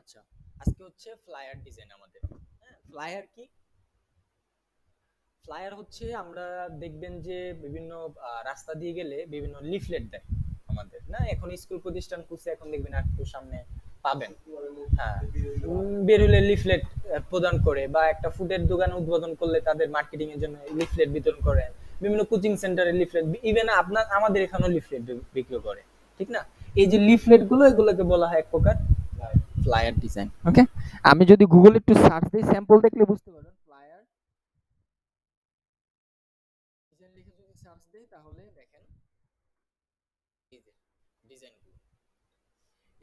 আচ্ছা, আজকে হচ্ছে ফ্লায়ার ডিজাইন আমাদের। হ্যাঁ, ফ্লায়ার কি? ফ্লায়ার হচ্ছে আমরা দেখবেন যে বিভিন্ন রাস্তা দিয়ে গেলে বিভিন্ন লিফলেট দেয় আমাদের, না? এখন স্কুল প্রতিষ্ঠান খুলছে, এখন দেখবেন একটু সামনে পাবেন। হ্যাঁ, বের হলে লিফলেট প্রদান করে, বা একটা ফুডের দোকান উদ্বোধন করলে তাদের মার্কেটিং এর জন্য লিফলেট বিতরণ করে। বিভিন্ন কোচিং সেন্টারে লিফলেট, ইভেন আপনার আমাদের এখানেও লিফলেট বিক্রি করে, ঠিক না? এই যে লিফলেট গুলো, এগুলোকে বলা হয় এক প্রকার ফ্লায়ার ডিজাইন। ওকে, আমি যদি গুগল একটু সার্চ দিই, স্যাম্পল দেখলে বুঝতে পারবেন। ফ্লায়ার ডিজাইন লিখে যদি সার্চ দেই, তাহলে দেখেন এই যে ডিজাইন গুলো,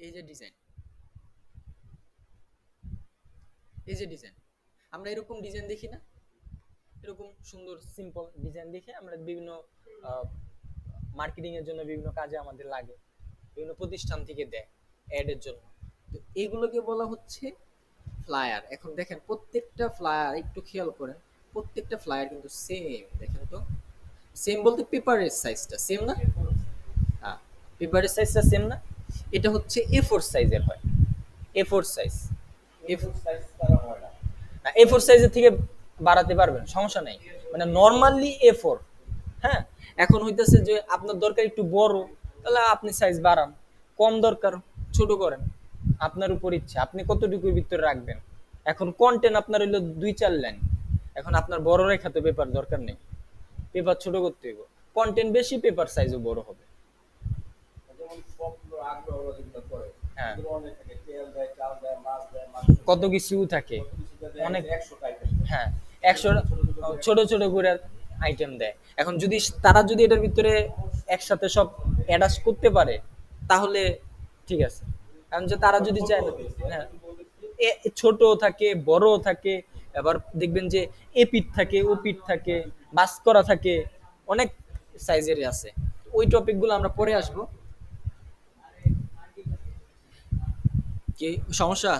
এই যে ডিজাইন, এই যে ডিজাইন, আমরা এরকম ডিজাইন দেখি না? এরকম সুন্দর সিম্পল ডিজাইন দেখে আমরা বিভিন্ন মার্কেটিং এর জন্য বিভিন্ন কাজে আমাদের লাগে, বিভিন্ন প্রতিষ্ঠান থেকে দেয় অ্যাড এর জন্য। তো এগুলোকে বলা হচ্ছে ফ্লায়ার। এখন দেখেন প্রত্যেকটা ফ্লায়ার একটু খেয়াল করেন, প্রত্যেকটা ফ্লায়ার কিন্তু সেম। দেখেন তো, সেম বলতে পেপারের সাইজটা সেম না? হ্যাঁ, পেপারের সাইজটা সেম না? এটা হচ্ছে এ ফোর সাইজের হয়, এ ফোর সাইজ। এ ফোর সাইজ তারা হয় না, এ ফোর সাইজের থেকে বাড়াতে পারবেন, সমস্যা নেই। মানে নর্মালি এ ফোর। হ্যাঁ, এখন হইতেছে যে আপনার দরকার একটু বড়, তাহলে আপনি সাইজ বাড়ান। কম দরকার, ছোট করেন। আপনার উপর ইচ্ছা, আপনি কতটুকুর ভিতরে রাখবেন। এখন কন্টেন্ট আপনার হইলো 2-4 লাইন, এখন আপনার বড় রেখা তো পেপার দরকার নেই, পেপার ছোট করতে হইব। কন্টেন্ট বেশি, পেপার সাইজও বড় হবে। হ্যাঁ, কত কিছু থাকে, অনেক। হ্যাঁ, 100 ছোট ছোট করে আইটেম দেয়। এখন যদি তারা যদি এটার ভিতরে একসাথে সব অ্যাডাস করতে পারে, তাহলে ঠিক আছে। কারণ যে তারা যদি চায় না, হ্যাঁ, ছোট থাকে, বড় থাকে, আবার দেখবেন যে এপিট থাকে, ওপিট থাকে, বাস করা থাকে, অনেক সাইজেরই আছে। ওই টপিকগুলো আমরা পরে আসবো। কি সমস্যা?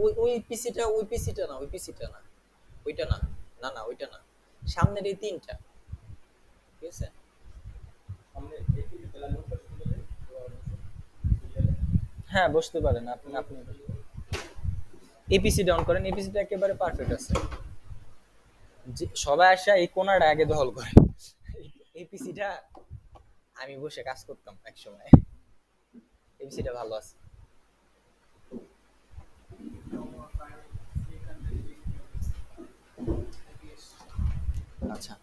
ওই ওই পিসিটা, ওই পিসিটা না, ওই পিসিটা না, ওইটা না, না না ওইটা না, সামনের এই তিনটা, ঠিক আছে? হ্যাঁ, বসতে পারেন আপনি। আপনি এপিসি ডাউন করেন, এপিসিটা একেবারে পারফেক্ট আছে। সবাই আসা এই কোনাটা আগে দখল করে। এপিসিটা আমি বসে কাজ করতাম এক সময়, এপিসিটা ভালো আছে। আচ্ছা,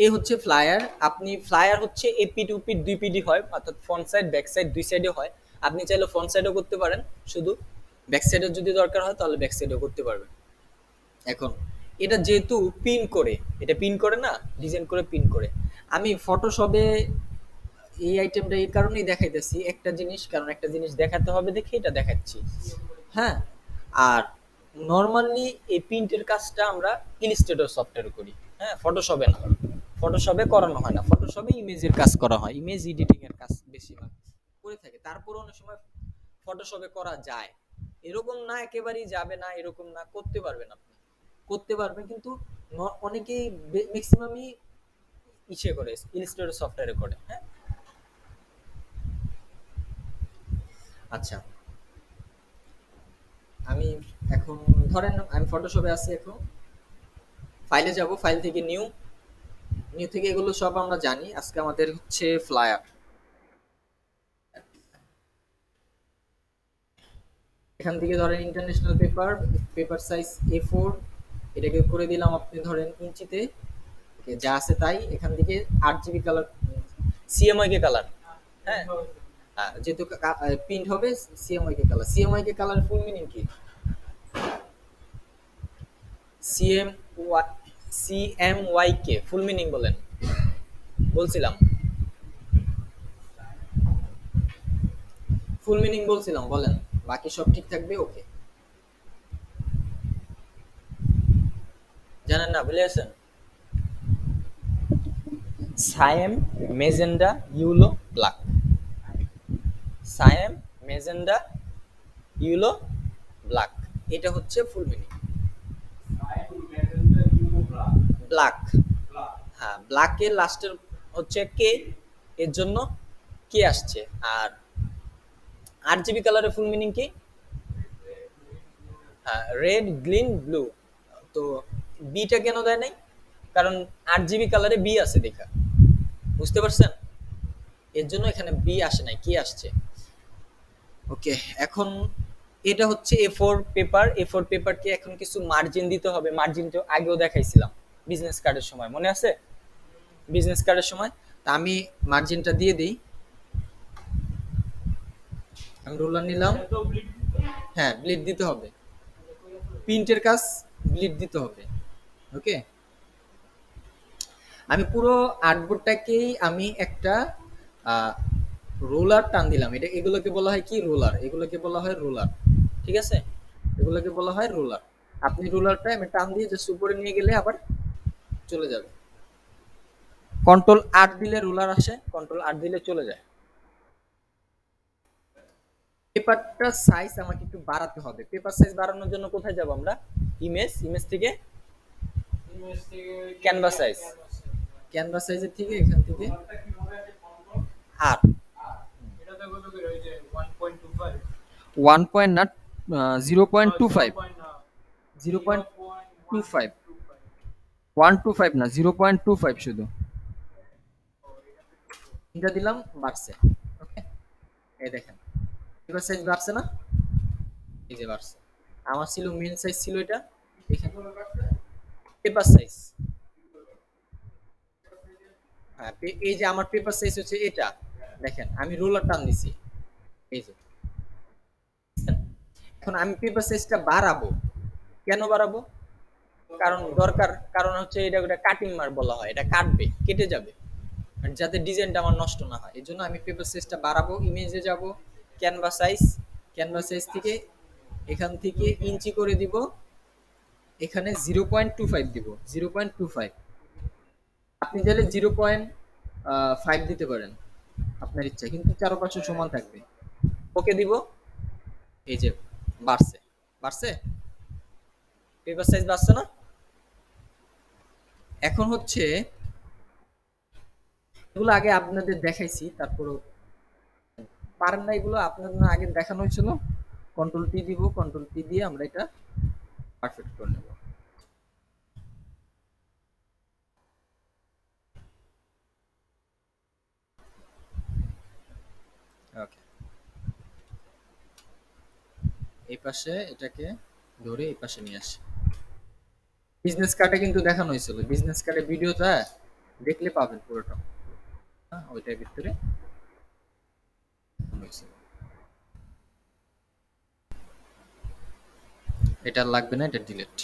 এ হচ্ছে ফ্লায়ার। আপনি ফ্লায়ার হচ্ছে এপি টু পিট, দুই পিডি হয়, অর্থাৎ ফ্রন্ট সাইড ব্যাক সাইড দুই সাইডে হয়। আপনি চাইলে ফ্রন্ট সাইডও করতে পারেন, শুধু ব্যাক সাইডের যদি দরকার হয় তাহলে ব্যাক সাইডও করতে পারবেন। এখন এটা যেহেতু পিন করে, এটা পিন করে না, ডিজাইন করে পিন করে। আমি ফটোশপে এই আইটেমটা এই কারণেই দেখাইতেছি, একটা জিনিস, কারণ একটা জিনিস দেখাতে হবে দেখে এটা দেখাচ্ছি। হ্যাঁ, আর নর্মালি এই প্রিন্টের কাজটা আমরা ইলাস্ট্রেটর সফটওয়্যারে করি। হ্যাঁ, ফটোশপে না, ফটোশপে করানো হয় না। ফটোশপে ইমেজের কাজ করা হয়, ইমেজ এডিটিং এর কাজ বেশিরভাগ করে থাকে। তারপর অনেক সময় ফটোশপে করা যায়, এরকম না একেবারেই যাবে না, এরকম না, করতে পারবেন আপনি, করতে পারবেন। কিন্তু অনেকেই ম্যাক্সিমামই ইসে করে, ইলাস্ট্রেটর সফটওয়্যারে করে। হ্যাঁ, আচ্ছা, আমি এখন ধরেন আমি ফটোশপে আছি, এখন ফাইলে যাব, ফাইল থেকে নিউ, নিউ থেকে এগুলো সব আমরা জানি। আজকে আমাদের হচ্ছে ফ্লায়ার। এখান থেকে ধরেন international paper, paper size A4, এটাকে করে দিলাম আপনি ধরেন ইঞ্চিতে। যা আছে তাই, এখান থেকে 8 জিবি কালার, সিএমওয়াই কে কালার। হ্যাঁ, যেহেতু প্রিন্ট হবে সিএমওয়াই কে কালার। সিএমওয়াই কে কালার ফুল মিনিং কি? সিএম সিএমওয়াই কে ফুল মিনিং বলেন, বলছিলাম, ফুল মিনিং বলছিলাম, বলেন। বাকি সব ঠিক থাকবে, ওকে? জানেন না, ভুলে আছেন? Sayem, magenta, yellow, black. Sayem, magenta, yellow, black, এটা হচ্ছে ফুল মিনিং। ব্ল্যাক, হ্যাঁ, ব্ল্যাকের লাস্টের হচ্ছে কে, এর জন্য কে আসছে। আর আরজিবি কালারের ফুল মিনিং কি? হ্যাঁ, রেড গ্রিন ব্লু। তো বিটা কেন দেয় নাই? কারণ আরজিবি কালারে বি আছে দেখা, বুঝতে পারছেন? এর জন্য এখানে বি আসে নাই, কি আসছে। ওকে, এখন এটা হচ্ছে A4 পেপার। A4 পেপারকে এখন কিছু মার্জিন দিতে হবে। মার্জিন তো আগেও দেখাইছিলাম বিজনেস কার্ডের সময়, মনে আছে? বিজনেস কার্ডের সময়। তা আমি মার্জিনটা দিয়ে দিই। আমি রোলার নিলাম। হ্যাঁ, ব্লিড দিতে হবে, প্রিন্টের কাজ ব্লিড দিতে হবে। ওকে, আমি পুরো আর্টবোর্ডটাকেই আমি একটা রোলার টান দিলাম। এটা এগুলোকে বলা হয় কি? রোলার। এগুলোকে বলা হয় রোলার, ঠিক আছে? এগুলোকে বলা হয় রোলার। আপনি রোলারটা আমি টান দিয়ে জাস্ট উপরে নিয়ে গেলে আবার চলে যাবে। কন্ট্রোল 8 দিলে রোলার আসে, কন্ট্রোল 8 দিলে চলে যায়। পেপারটা সাইজ আমাকে একটু বাড়াতে হবে। পেপার সাইজ বাড়ানোর জন্য কোথায় যাব আমরা? ইমেজ, ইমেজ থেকে ক্যানভাস সাইজ, ক্যানভাস সাইজের থেকে এখান থেকে আর 1 পয়েন্ট না, 0.25, 0.25, 125 না, 0.25 শুধু এটা দিলাম, বাড়ছে। ওকে, এই দেখেন পেপার সাইজ বাড়ছে না? এই যে বাড়ছে। আমার ছিল মেন সাইজ ছিল এটা, এখানে পেপার সাইজ। হ্যাঁ, এই যে আমার পেপার সাইজ হচ্ছে এটা। দেখেন আমি রোলার টান দিছি, এই যে। এখন আমি পেপার সাইজটা বাড়াবো। কেন বাড়াবো? কারণ দরকার, কারণ হচ্ছে এটা একটা কাটিং মার বলা হয়, এটা কাটবে, কেটে যাবে। আর যাতে ডিজাইনটা আমার নষ্ট না হয়, এই জন্য আমি পেপার সাইজটা বাড়াবো। ইমেজে যাব, ক্যানভাস সাইজ, ক্যানভাস সাইজ থেকে এখান থেকে ইঞ্চি করে দিব, এখানে 0.25 দিব, 0.25। আপনি চাইলে 0.5 দিতে পারেন, আপনার ইচ্ছা, কিন্তু চারপাশে সমান থাকবে। ওকে দিব, এই যে বাড়ছে, বাড়ছে, পেপার সাইজ বাড়ছে না? এখন হচ্ছে এগুলো আগে আপনাদের দেখাইছি, তারপরে পারেন না এগুলো আপনাদের আগে দেখানো হয়েছিল। কন্ট্রোল T দিব, কন্ট্রোল T দিয়ে আমরা এটা পারফেক্ট করে নেব। ওকে, এই পাশে এটাকে ধরে এই পাশে নিয়ে আসি। বিজনেস কার্ডে কিন্তু দেখানো হয়েছিল, বিজনেস কার্ডের ভিডিওটা দেখলে পাবেন পুরোটা। হ্যাঁ, ওইটার ভিতরে হয়েছিল। এটা লাগবে না, এটা ডিলিট।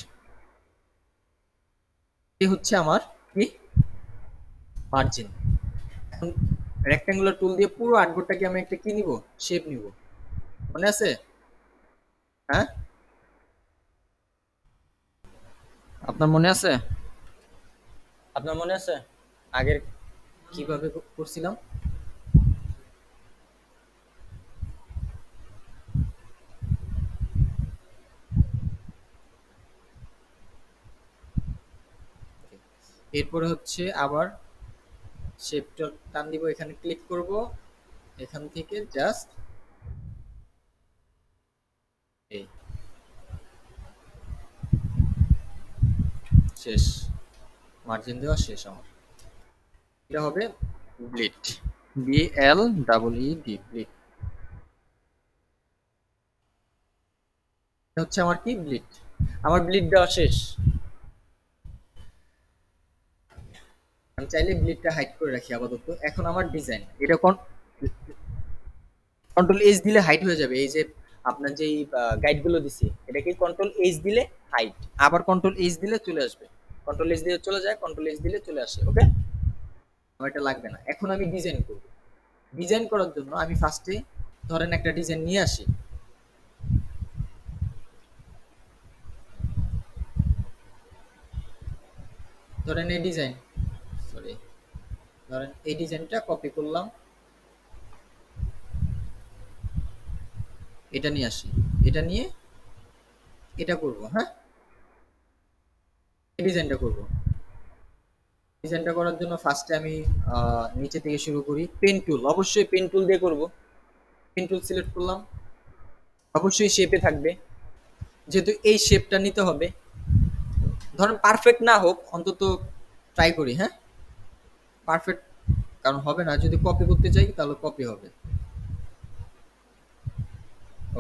এই হচ্ছে আমার কি মার্জিন। এখন রেক্ট্যাঙ্গুলার টুল দিয়ে পুরো আর্টবোর্ডটাকে আমি একটা কি নিব, শেপ নিব, মনে আছে? হ্যাঁ, আপনার মনে আছে? আপনার মনে আছে আগের কিভাবে করছিলাম? এরপরে হচ্ছে আবার শেপটা টান দিব, এখানে ক্লিক করব, এখান থেকে জাস্ট এই শেষ, মার্জিন দেওয়া শেষ আমার। এটা হবে ব্লিড, BLEED, ব্লিড। এটা হচ্ছে আমার কি ব্লিড, আমার ব্লিড দেওয়া শেষ। আমি চাইলে ব্লিডটা হাইড করে রাখি আপাতত। এখন আমার ডিজাইন, এটা কন্ট্রোল H দিলে হাইড হয়ে যাবে। এই যে আপনার যেই গাইডগুলো দিছি, এটাকে কন্ট্রোল H দিলে হাইড, আবার কন্ট্রোল H দিলে চলে আসবে। কন্ট্রোল H দিলে চলে যায়, কন্ট্রোল H দিলে চলে আসে। ওকে, আমার এটা লাগবে না। এখন আমি ডিজাইন করব। ডিজাইন করার জন্য আমি ফার্স্টে ধরেন একটা ডিজাইন নিয়ে আসি। ধরেন এই ডিজাইন, সরি, ধরেন এই ডিজাইনটা কপি করলাম, এটা নিয়ে আসি, এটা নিয়ে এটা করব। হ্যাঁ, এই ডিজাইনটা করব। ডিজাইনটা করার জন্য ফার্স্টে আমি নিচে থেকে শুরু করি। পেন টুল, অবশ্যই পেন টুল দিয়ে করব। পেন টুল সিলেক্ট করলাম, অবশ্যই শেপে থাকবে, যেহেতু এই শেপটা নিতে হবে। ধরেন পারফেক্ট না হোক, অন্তত ট্রাই করি, হ্যাঁ? পারফেক্ট কারণ হবে না, যদি কপি করতে চাই তাহলে কপি হবে।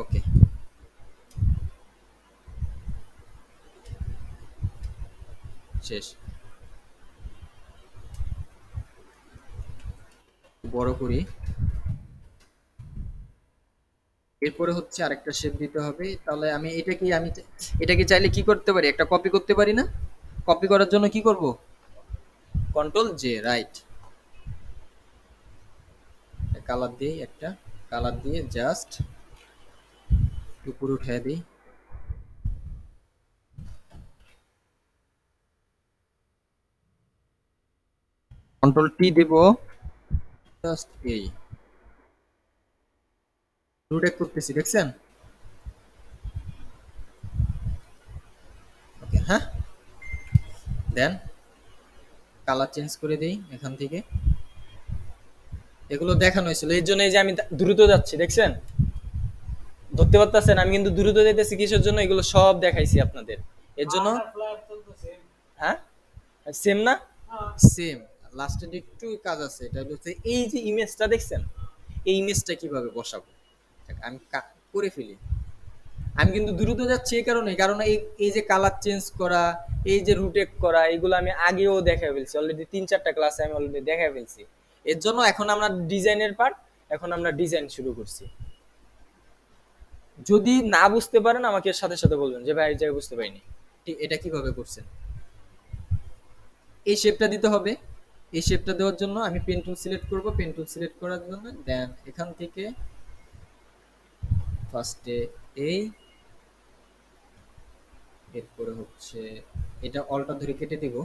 ওকে, শেষ। বড় করি। এরপরে হচ্ছে আরেকটা শেপ দিতে হবে। তাহলে আমি এটাকে চাইলে কি করতে পারি, একটা কপি করতে পারি না? কপি করার জন্য কি করব? Control J, right. কালার দিই, একটা কালার দিয়ে জাস্ট উপরে উঠাই দিই। কন্ট্রোল টি দেব, জাস্ট এই রোটেট করতেছি, দেখছেন? ওকে, হ্যাঁ। দেন কালার চেঞ্জ করে দেই এখান থেকে। এগুলো দেখানো হয়েছিল, এর জন্য এই যে আমি দ্রুত যাচ্ছি, দেখছেন? ধরতে পারতেছেন আমি কিন্তু দ্রুত যাইতেছি কিসের জন্য? এগুলো সব দেখাইছি আপনাদের এর জন্য। হ্যাঁ, সেম না? সেম। লাস্টের একটু কাজ আছে, এটা হচ্ছে এই যে ইমেজটা দেখছেন, এই ইমেজটা কিভাবে বসাবো আমি করে ফেলি। আমি কিন্তু দ্রুত যাচ্ছি এই কারণে, কারণ এই যে কালার চেঞ্জ করা, এই যে রুটেট করা, এগুলো আমি আগেও দেখা ফেলছি অলরেডি, 3-4টা ক্লাসে আমি অলরেডি দেখা ফেলছি। এর জন্য এখন আমরা ডিজাইনের পার্ট, এখন আমরা ডিজাইন শুরু করছি। যদি না বুঝতে পারেন আমাকে সাথে সাথে বলবেন যে ভাই এই জায়গায় বুঝতে পারিনি, এটা কিভাবে করছেন। এই শেপটা দিতে হবে। এই শেপটা দেওয়ার জন্য আমি পেন টুল সিলেক্ট করব, পেন টুল সিলেক্ট করার জন্য দেন এখান থেকে ফার্স্টে এই, এরপরে হচ্ছে এটা অলটা ধরে কেটে দিব।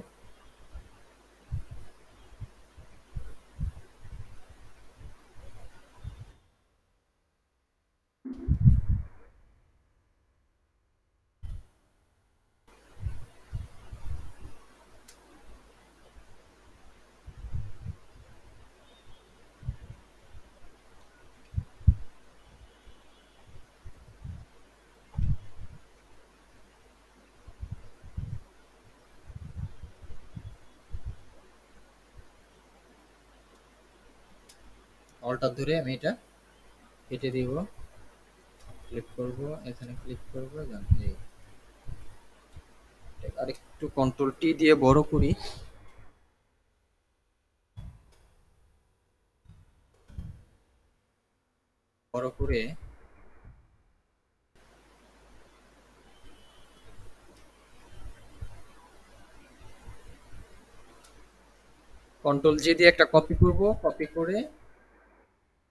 অলটা ধরে আমি এটা কেটে দিব। ক্লিক করব, এখানে ক্লিক করব, দেন এই আরেকটু কন্ট্রোল টি দিয়ে বড় করি। বড় করে কন্ট্রোল জি দিয়ে একটা কপি করব, কপি করে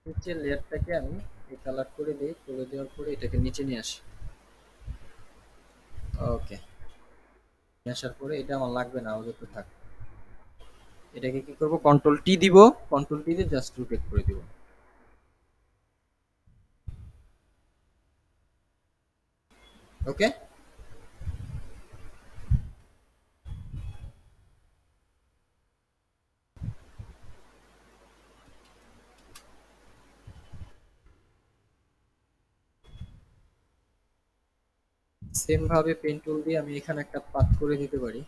নিচের লেয়ারটাকে আমি এই কালার করে দিই, করে দেওয়ার পরে এটাকে নিচে নিয়ে আসি। ওকে, নিয়ে আসার পরে এটা আমার লাগবে না, ওদের থাক। এটাকে কি করব, কন্ট্রোল টি দিব, কন্ট্রোল টি দিয়ে জাস্ট রোটেট করে দিব। ওকে, সেম ভাবে পেন টুল দিয়ে আমি এখানে একটা পাত করে দিতে পারি।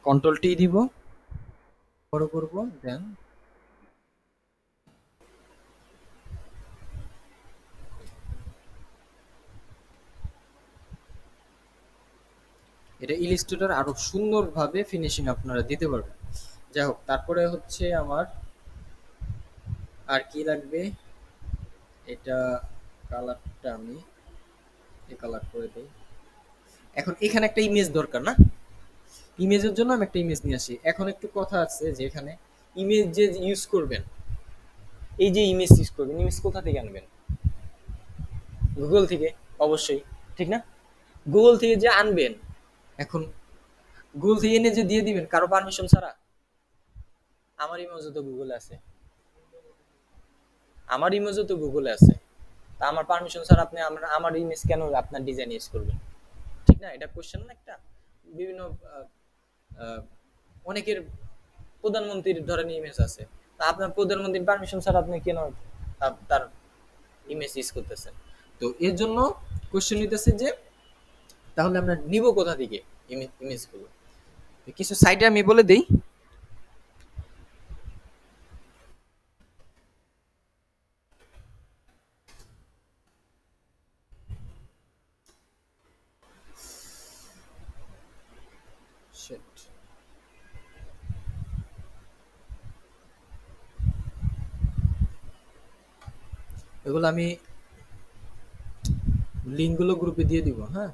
কন্ট্রোল টি দিব, বড় করব, দেন এটা ইলাস্ট্রেটর আরো সুন্দরভাবে ফিনিশিং আপনারা দিতে পারবেন। যাই হোক, তারপরে হচ্ছে আমার আর কি লাগবে, এটা কালারটা আমি এই কালার করে দিই। এখন এখানে একটা ইমেজ দরকার না? ইমেজের জন্য আমি একটা ইমেজ নিয়ে আসি। এখন একটু কথা আছে যে এখানে ইমেজ যে ইউজ করবেন, এই যে ইমেজ ইউজ করবেন, ইমেজ কোথা থেকে আনবেন? গুগল থেকে, অবশ্যই, ঠিক না? গুগল থেকে যে আনবেন, এখন গুগল থেকে এনে যে দিয়ে দিবেন কারো পারমিশন ছাড়া, আমার ইমেজও তো গুগলে আছে, আমার ইমেজও তো গুগলে আছে, তা আমার পারমিশন ছাড়া আপনি আমার ইমেজ কেন আপনার ডিজাইন ইউজ করবেন? ঠিক না? এটা কোশ্চেন না একটা? বিভিন্ন আহ, আহ, অনেকের প্রধানমন্ত্রীর ধরেন ইমেজ আছে, তা আপনার প্রধানমন্ত্রীর পারমিশন ছাড়া আপনি কেন তার ইমেজ ইউজ করতেছেন? তো এর জন্য কোশ্চেন নিতেছে যে তাহলে আমরা নিব কোথা থেকে ইমেজ গুলো? কিছু সাইটে আমি বলে দেই। Shit. এগুলো আমি লিঙ্ক গুলো গ্রুপে দিয়ে দিব, হ্যাঁ।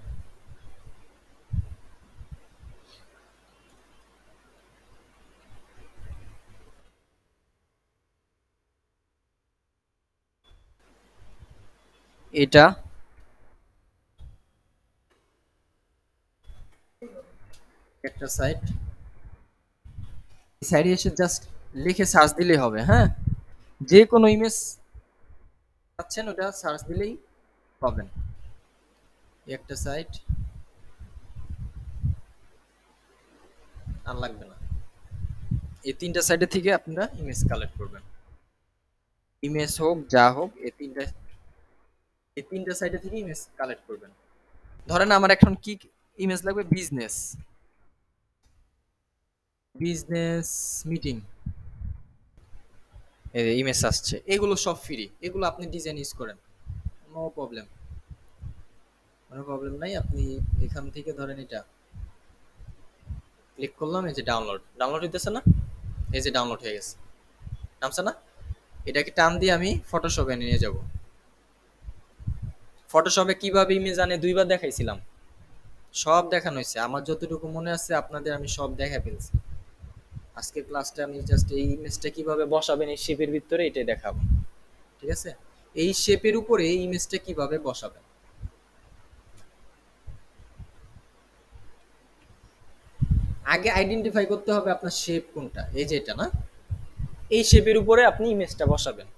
এটা একটা সাইট, এই সাইডে এসে জাস্ট লিখে সার্চ দিলেই হবে, হ্যাঁ। যে কোনো ইমেজ পাচ্ছেন ওটা সার্চ দিলেই পাবেন। এই একটা সাইট, আর লাগবে না। এই তিনটা সাইডে থেকে আপনারা ইমেজ কালেক্ট করবেন, ইমেজ হোক যা হোক, এই তিনটা সাইডে থেকে ইমেজ কালেক্ট করবেন। ধরেন আমার এখন কি ইমেজ লাগবে? বিজনেস, বিজনেস মিটিং, ইমেজ আসছে, এগুলো সব ফ্রি, এগুলো আপনি ডিজাইন ইউজ করেন, নো প্রবলেম, কোনো প্রবলেম নাই। আপনি এখান থেকে ধরেন এটা ক্লিক করলাম, এই যে ডাউনলোড, ডাউনলোড হইতেছে না? এই যে ডাউনলোড হয়ে গেছে, নামছে না? এটাকে টান দিয়ে আমি ফটোশপে নিয়ে যাব। ফটোশপে কিভাবে ইমেজ আনে দুইবার দেখাইছিলাম, সব দেখানো হয়েছে, আমার যতটুকু মনে আছে আপনাদের আমি সব দেখা ফেলছি। আজকের ক্লাসটা আমি জাস্ট এই ইমেজটা কিভাবে বসাবেন এই শেপের ভিতরে এটাই দেখাবো, ঠিক আছে? এই শেপের উপরে এই ইমেজটা কিভাবে বসাবেন, আগে আইডেন্টিফাই করতে হবে আপনার শেপ কোনটা, এই যে এটা না, এই শেপের উপরে আপনি ইমেজটা বসাবেন।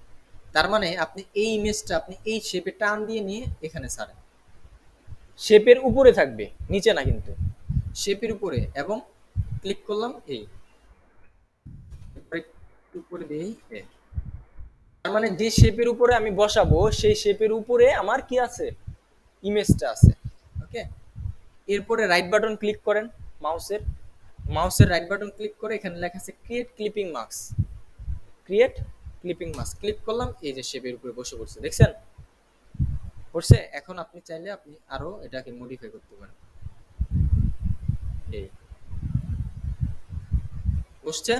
তার মানে আপনি এই ইমেজটা আপনি এই শেপে টান দিয়ে নিয়ে এখানে ছাড়েন, শেপের উপরে থাকবে, নিচে না কিন্তু, শেপের উপরে, এবং ক্লিক করলাম এই উপরে দিয়েই তার মানে যে শেপের উপরে আমি বসাবো সেই শেপের উপরে আমার কি আছে? ইমেজটা আছে। ওকে, এরপরে রাইট বাটন ক্লিক করেন, মাউসের মাউসের রাইট বাটন ক্লিক করে এখানে লেখা আছে create clipping mask, create clipping mask click করলাম, এই যে শেপের উপরে বসে পড়ছে, দেখছেন? পড়ছে। এখন আপনি চাইলে আপনি আরো এটাকে মডিফাই করতে পারেন, এই বসছে।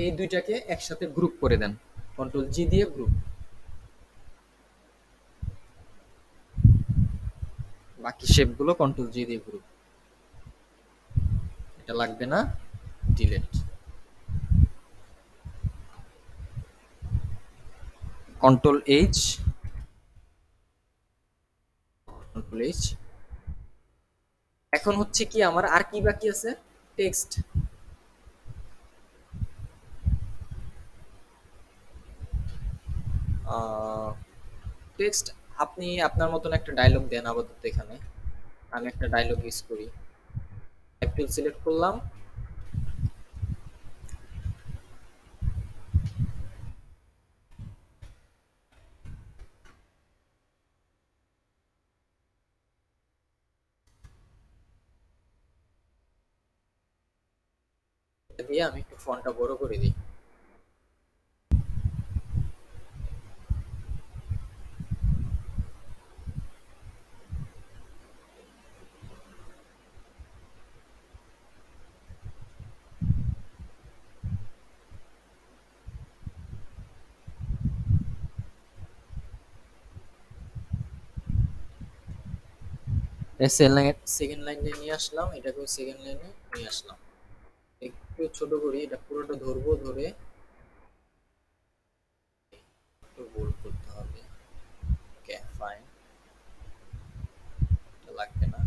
এই দুইটাকে একসাথে গ্রুপ করে দেন, কন্ট্রোল জি দিয়ে গ্রুপ, বাকি শেপগুলো কন্ট্রোল জি দিয়ে গ্রুপ। এটা লাগবে না, delete, control H, control H. এখন হচ্ছে কি আমার আর কি বাকি আছে? Text, text. আপনি আপনার মতন একটা ডায়লগ দেন আপাতত এখানে, আমি একটা ডায়লগ ইউজ করি, টাইটেল সিলেক্ট করলাম, এটা দিয়ে আমি একটু ফন্টটা বড় করে দিই। সেকেন্ড লাইনে নিয়ে আসলাম, এটাকে সেকেন্ড লাইনে নিয়ে আসলাম, একটু ছোট করি, এটা পুরোটা ধরবো, ধরে একটু বোল্ড করতে হবে। ফাইন, লাগবে না।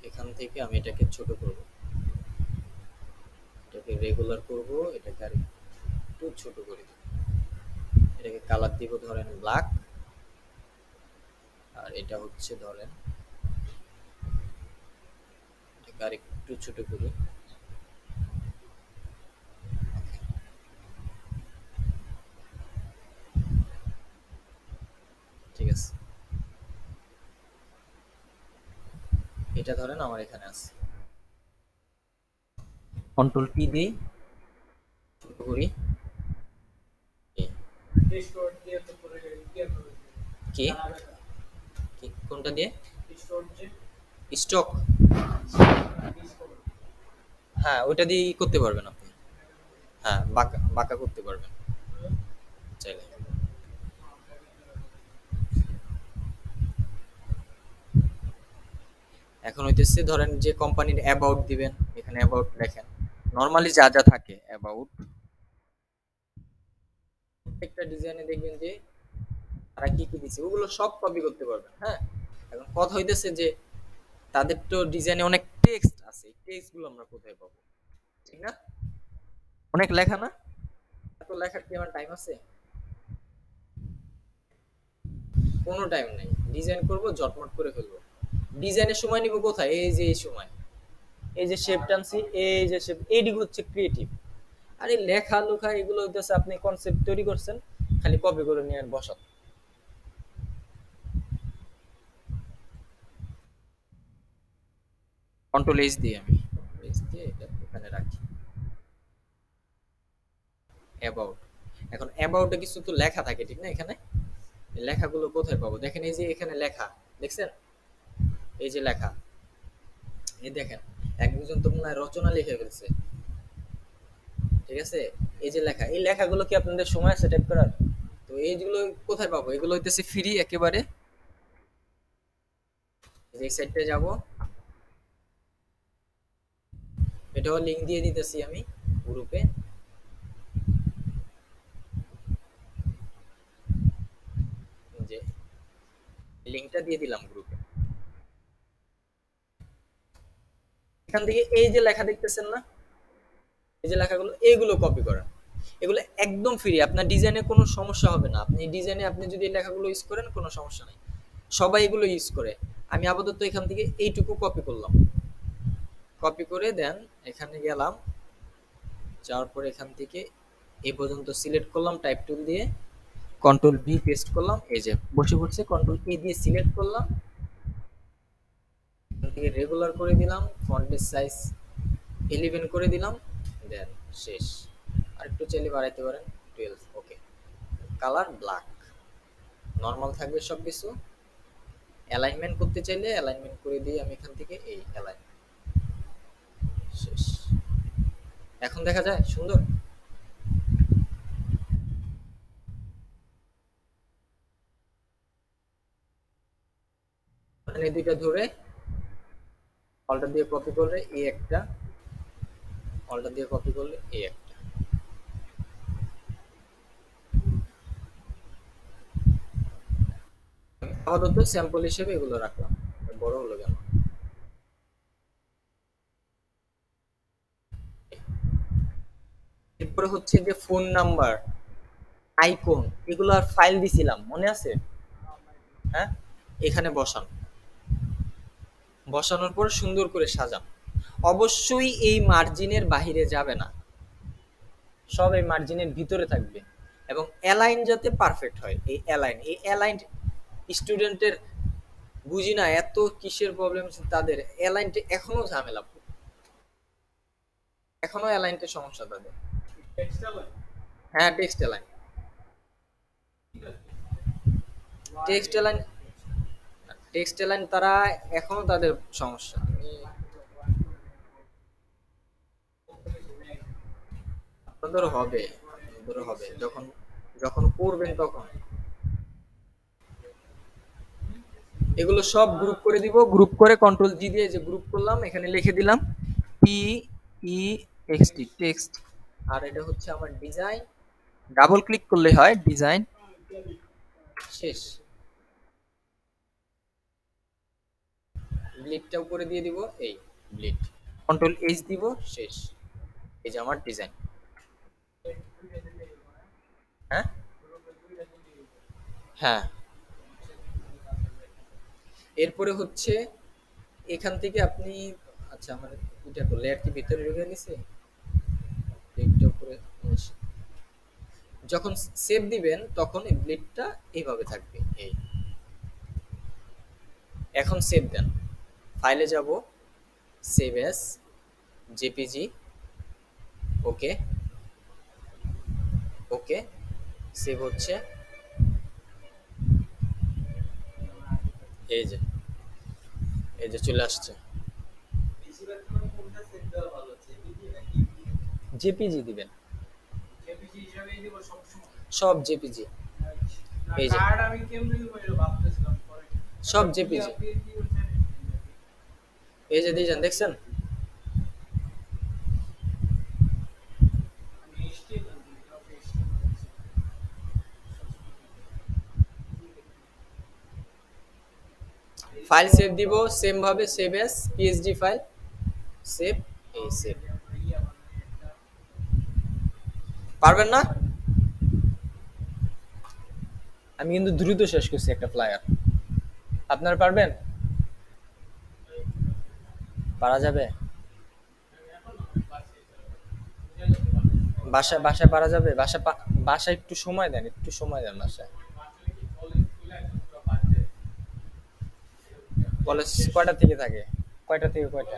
এখান থেকে আমি এটাকে ছোট করব, এটাকে রেগুলার করব, এটাকে আর একটু ছোট করে দেব, এটাকে কালার দিব ধরেন ব্ল্যাক, আর এটা হচ্ছে ধরেন এটাকে আর একটু ছোট করি। ঠিক আছে, এটা ধরেন আমার এখানে আছে, কন্ট্রোল টি দিই, ছোট করি। কি কি কোনটা দিয়ে? স্টক, হ্যাঁ ওইটা দিয়ে করতে পারবেন আপনি, হ্যাঁ বাঁকা বাঁকা করতে পারবেন চাইলে। এখন হইতেছে ধরেন যে কোম্পানির অ্যাবাউট দিবেন, এখানে অ্যাবাউট লেখেন, নরমালি যা যা থাকে অ্যাবাউট, প্রত্যেকটা ডিজাইনে দেখবেন যে তারা কি কি দিচ্ছে ওগুলো সব কপি করতে পারবেন। হ্যাঁ, এখন কথা হইতেছে যে তাদের তো ডিজাইনে অনেক টেক্সট আছে, টেক্সট গুলো আমরা কোথায় পাবো? ঠিক না, অনেক লেখা না, এত লেখার কি আমার টাইম আছে? কোনো টাইম নাই, ডিজাইন করব ঝটমট করে ফেলবো। ডিজাইনের সময় নিব কোথায়? এই যে এই সময়, এই যে শেপ টানছি, এই যে শেপ, এইদিকে হচ্ছে ক্রিয়েটিভ। আর এই লেখা লুখা এগুলো হইতেছে আপনি কনসেপ্ট তৈরি করছেন, খালি কপি করে নিয়ে বসান। কন্ট্রোল এইচ দিয়ে আমি এইচ দিয়ে এটা এখানে রাখি, অ্যাবাউট। এখন অ্যাবাউটে কিছু তো লেখা থাকে ঠিক না, এখানে এই লেখাগুলো কোথায় পাবো? দেখেন এই যে এখানে লেখা দেখছেন, এই যে লেখা, এই দেখেন একজন তো মনে হয় রচনা লিখে ফেলছে। ঠিক আছে, এই যে লেখা, এই লেখাগুলো কি আপনাদের সময় আছে টাইপ করার? তো এইগুলো কোথায় পাবো? এগুলো হইতেছে ফ্রি একেবারে। এই সাইডটা যাব, এটাও লিংক দিয়ে দিতেছি আমি গ্রুপে, যে লিংকটা দিয়ে দিলাম গ্রুপে। এখান থেকে এই যে লেখা দেখতেছেন না, এই যে লেখাগুলো, এইগুলো কপি করেন, এগুলো একদম ফ্রি, আপনার ডিজাইনে কোনো সমস্যা হবে না। আপনি ডিজাইনে আপনি যদি এই লেখাগুলো ইউজ করেন কোনো সমস্যা নেই, সবাই এগুলো ইউজ করে। আমি আপাতত এখান থেকে এইটুকু কপি করলাম, কপি করে দেন এখানে গেলাম, যাওয়ার পর এখান থেকে এই পর্যন্ত সিলেক্ট করলাম টাইপ টুল দিয়ে, কন্ট্রোল ভি পেস্ট করলাম, এই যে বসে পড়ছে, কন্ট্রোল এ দিয়ে সিলেক্ট করলাম, এখান থেকে রেগুলার করে দিলাম, ফন্টের সাইজ 11 করে দিলাম, দেন শেষ। আর একটু চাইলে বাড়াইতে পারেন 12, ওকে। কালার ব্ল্যাক, নর্মাল থাকবে সব কিছু। অ্যালাইনমেন্ট করতে চাইলে অ্যালাইনমেন্ট করে দিই আমি এখান থেকে, এই অ্যালাইন, শেষ। এখন দেখা যায় সুন্দর। মানে এই দুইটা ধরে অল্টার দিয়ে কপি করলে এই একটা, অল্টার দিয়ে কপি করলে এই একটা। আপাতত স্যাম্পল হিসেবে এগুলো রাখলাম, বড় হলো কেন? এরপরে হচ্ছে যে ফোন নাম্বার, আইকন, এগুলো আর ফাইল দিছিলাম মনে আছে? হ্যাঁ, এখানে বসান, বসানোর পর সুন্দর করে সাজান। অবশ্যই এই মার্জিনের বাহিরে যাবে না, সব এই মার্জিনের ভিতরে থাকবে, এবং অ্যালাইন যাতে পারফেক্ট হয়। এই অ্যালাইন, এই অ্যালাইন স্টুডেন্টের বুঝি না এত কিসের প্রবলেম তাদের, অ্যালাইনটা এখনো ঝামেলা, এখনো অ্যালাইনটা সমস্যা তাদের। হ্যাঁ text align, text align, text align তারা এখনো তাদের সমস্যা। আমি আপনাদের হবে, আপনাদের হবে যখন, যখন করবেন তখন এগুলো সব গ্রুপ করে দিব, গ্রুপ করে কন্ট্রোল জি দিয়ে যে গ্রুপ করলাম, এখানে লিখে দিলাম টি ই এক্স টি, টেক্সট। আর এটা হচ্ছে আমার ডিজাইন, ডাবল ক্লিক করলে হয় ডিজাইন, শেষ। ব্লিডটা উপরে দিয়ে দিব, এই ব্লিড, কন্ট্রোল এইচ দিব, শেষ। এই যে আমার ডিজাইন। হ্যাঁ হ্যাঁ। এরপরে হচ্ছে এখান থেকে আপনি, আচ্ছা আমার এটা তো লেয়ার কি ভিতরে ঢুকে গেছে, ব্লেডটা উপরে যখন সেভ দিবেন তখন এই ব্লেডটা এইভাবে থাকবে এই। এখন সেভ দেন, ফাইলে যাব, সেভ এস জেপিজি, ওকে ওকে, সেভ হচ্ছে, এই যে এই যে চলে আসছে। জেপিজি দিবেন, সব জেপিজি, এই যে সব জেপিজি, এই যে দিয়েছেন দেখছেন। ফাইল সেভ দিব সেম ভাবে, save S PSD file, save, এই সেভ। পারবেন না? আমি কিন্তু দ্রুত শেষ করছি একটা ফ্লায়ার, আপনারা পারবেন? পারা যাবে? বাসায় বাসায় পারা যাবে? বাসায় একটু সময় দেন, একটু সময় দেন বাসায়। কলেজ কয়টা থেকে থাকে? কয়টা থেকে কয়টা?